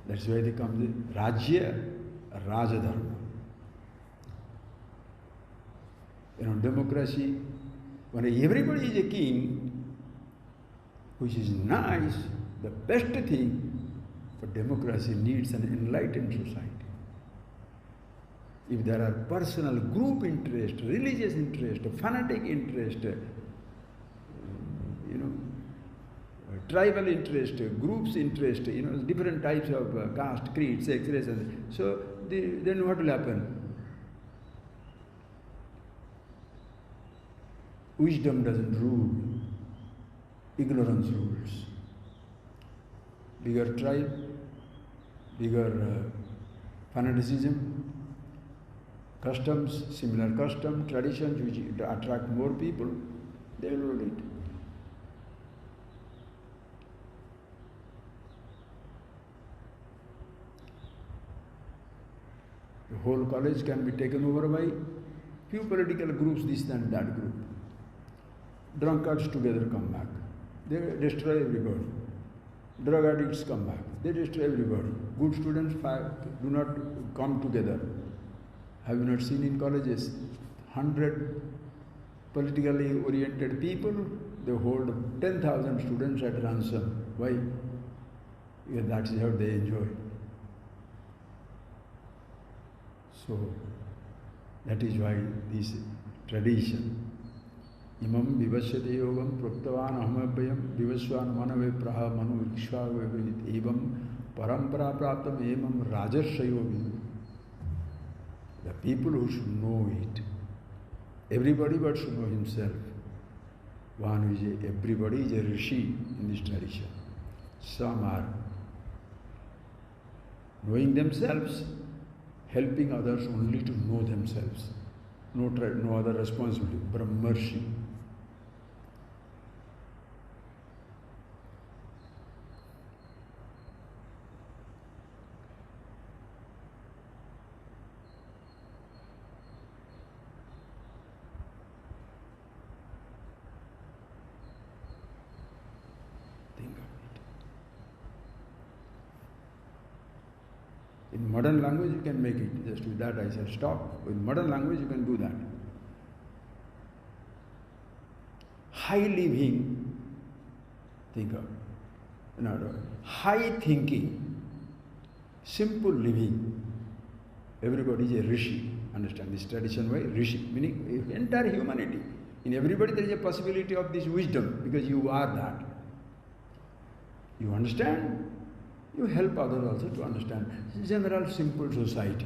That's why they come the Rajya, Rajadharma. Democracy, when everybody is a king, which is nice, the best thing, but democracy needs an enlightened society. If there are personal group interest, religious interest, fanatic interest, tribal interest, groups interest, different types of caste, creed, sex, race, so then what will happen? Wisdom doesn't rule, ignorance rules. Bigger tribe, bigger fanaticism, customs, similar custom, traditions which attract more people, they will rule it. The whole college can be taken over by few political groups, this and that group. Drunkards together come back. They destroy everybody. Drug addicts come back. They destroy everybody. Good students do not come together. Have you not seen in colleges? 100 politically oriented people, they hold 10,000 students at ransom. Why? Because that is how they enjoy. So, that is why this tradition. Imam vivashyate yogam proktavan ahamabhyam vivaswan manave praha manu ikshva vivrit evam parampara praptam emam rajarshayo vidu. The people who should know it. Everybody but should know himself. One who is everybody is a rishi in this tradition. Some are knowing themselves, helping others only to know themselves. No other responsibility. Brahmarshi. In modern language you can make it. Just with that I said stop. In modern language you can do that. High living, think of. High thinking, simple living. Everybody is a rishi. Understand this tradition why? Rishi, meaning entire humanity. In everybody there is a possibility of this wisdom because you are that. You understand? You help others also to understand. General, simple society.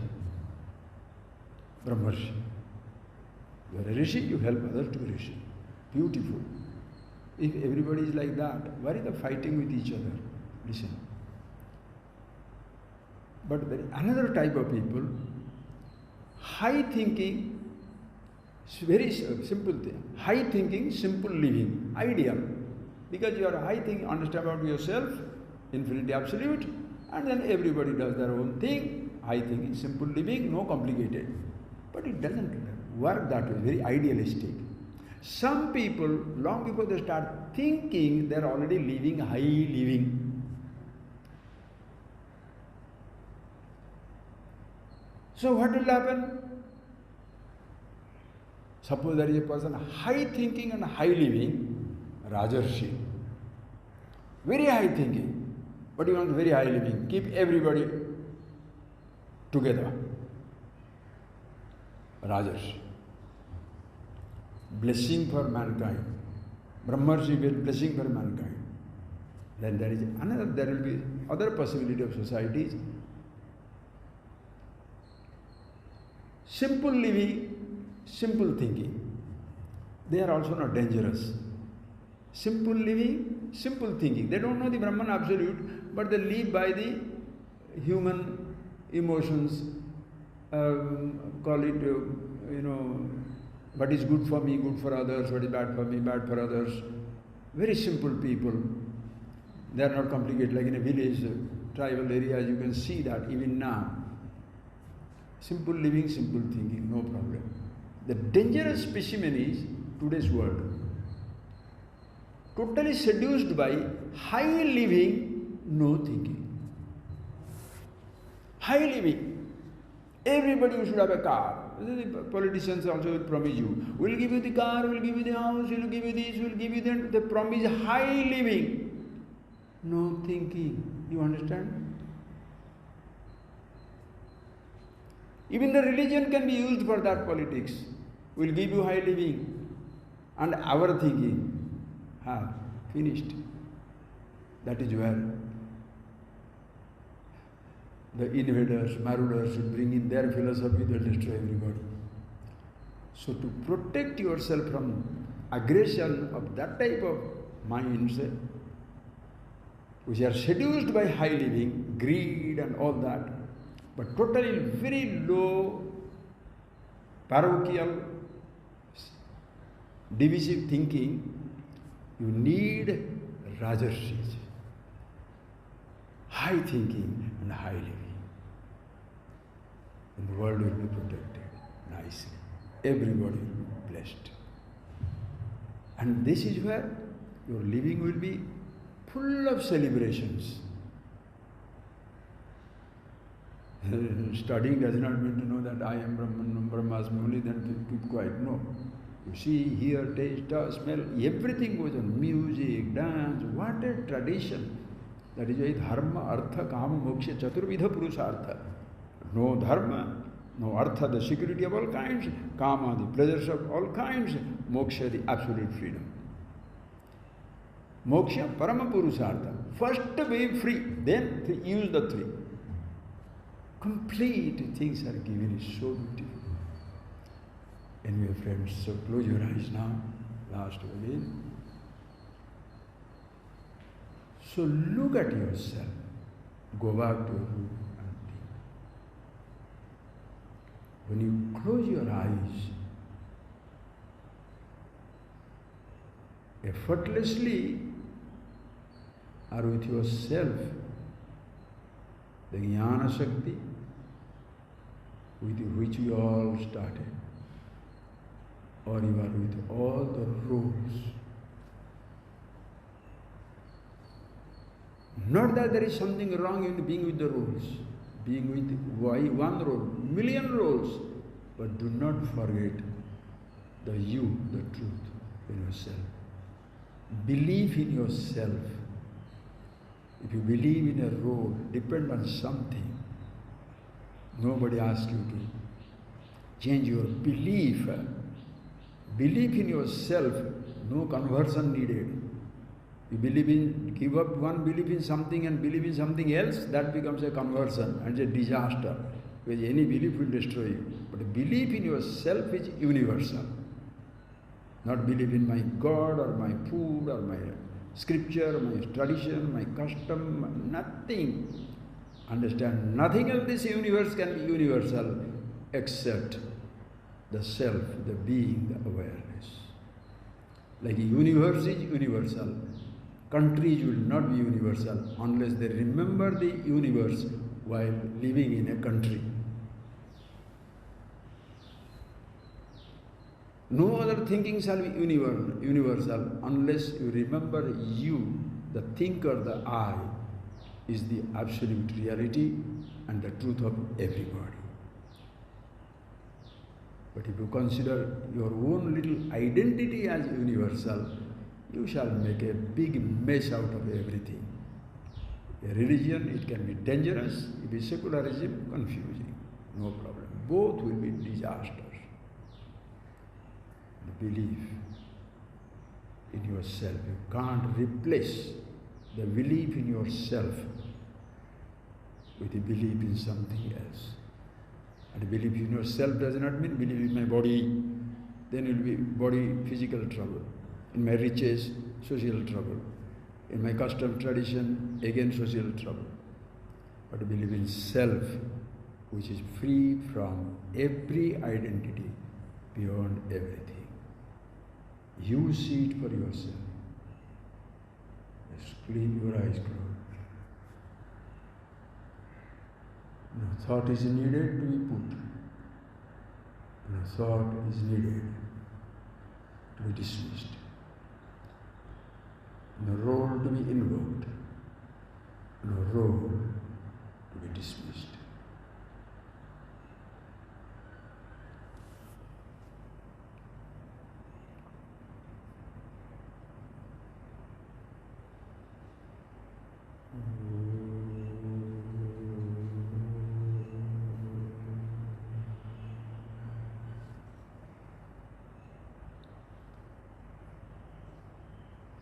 Brahmarshi. You are a rishi, you help others to be rishi. Beautiful. If everybody is like that, why is the fighting with each other? Listen. But there is another type of people, high thinking, very simple thing. High thinking, simple living. Ideal. Because you are high thinking, understand about yourself, infinity absolute, and then everybody does their own thing. High thinking, simple living, no complicated. But it doesn't work that way, very idealistic. Some people, long before they start thinking, they are already living high living. So what will happen? Suppose there is a person high thinking and high living, Rajarshi. Very high thinking. But you want very high living. Keep everybody together. Rajarshi. Blessing for mankind. Brahmarshi will blessing for mankind. Then there will be other possibility of societies. Simple living, simple thinking. They are also not dangerous. Simple living, simple thinking. They don't know the Brahman absolute, but they live by the human emotions. Call it, what is good for me, good for others, what is bad for me, bad for others. Very simple people. They are not complicated like in a village, tribal areas, you can see that even now. Simple living, simple thinking, no problem. The dangerous specimen is today's world. Totally seduced by high living, no thinking. High living. Everybody should have a car. The politicians also will promise you, we'll give you the car, we'll give you the house, we'll give you this, we'll give you that. They promise high living, no thinking. You understand? Even the religion can be used for that politics. We'll give you high living and our thinking. Finished. That is where the invaders, marauders should bring in their philosophy, they'll destroy everybody. So to protect yourself from aggression of that type of minds, which are seduced by high living, greed and all that, but totally very low, parochial, divisive thinking, you need Rajarshis, high thinking and high living. And the world will be protected nicely. Everybody will be blessed. And this is where your living will be full of celebrations. Studying does not mean to know that I am Brahman, Brahmasmi only, then keep quiet. No. You see, hear, taste, touch, smell, everything goes on. Music, dance, what a tradition. That is why dharma, artha, kama, moksha, chaturvidha purusartha. No dharma, no artha, the security of all kinds. Kama, the pleasures of all kinds. Moksha, the absolute freedom. Moksha, parama purusartha. First be free, then use the three. Complete things are given, is so beautiful. Anyway, friends, so close your eyes now. Last again. So look at yourself. Go back to your room and think. When you close your eyes, effortlessly are with yourself, the Jnana Shakti with which we all started, or you are with all the rules. Not that there is something wrong in being with the rules, being with one rule, million rules, but do not forget the you, the truth in yourself. Believe in yourself. If you believe in a role, depend on something. Nobody asks you to change your belief. Believe in yourself, no conversion needed. You give up one belief in something and believe in something else, that becomes a conversion and a disaster, because any belief will destroy you. But belief in yourself is universal. Not believe in my God or my food or my scripture, my tradition, my custom, nothing. Understand, nothing of this universe can be universal except the self, the being, the awareness. Like a universe is universal, countries will not be universal unless they remember the universe while living in a country. No other thinking shall be universal unless you remember you, the thinker, the I, is the absolute reality and the truth of everybody. But if you consider your own little identity as universal, you shall make a big mess out of everything. A religion, it can be dangerous. If it's secularism, confusing. No problem. Both will be disasters. The belief in yourself. You can't replace the belief in yourself with a belief in something else. And belief in yourself does not mean believe in my body, then it will be body physical trouble. In my riches, social trouble. In my custom tradition, again social trouble. But believe in self, which is free from every identity, beyond everything. You see it for yourself. Just clean your eyes closed. No thought is needed to be put. No thought is needed to be dismissed. No role to be invoked. No role to be dismissed.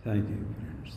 Thank you, friends.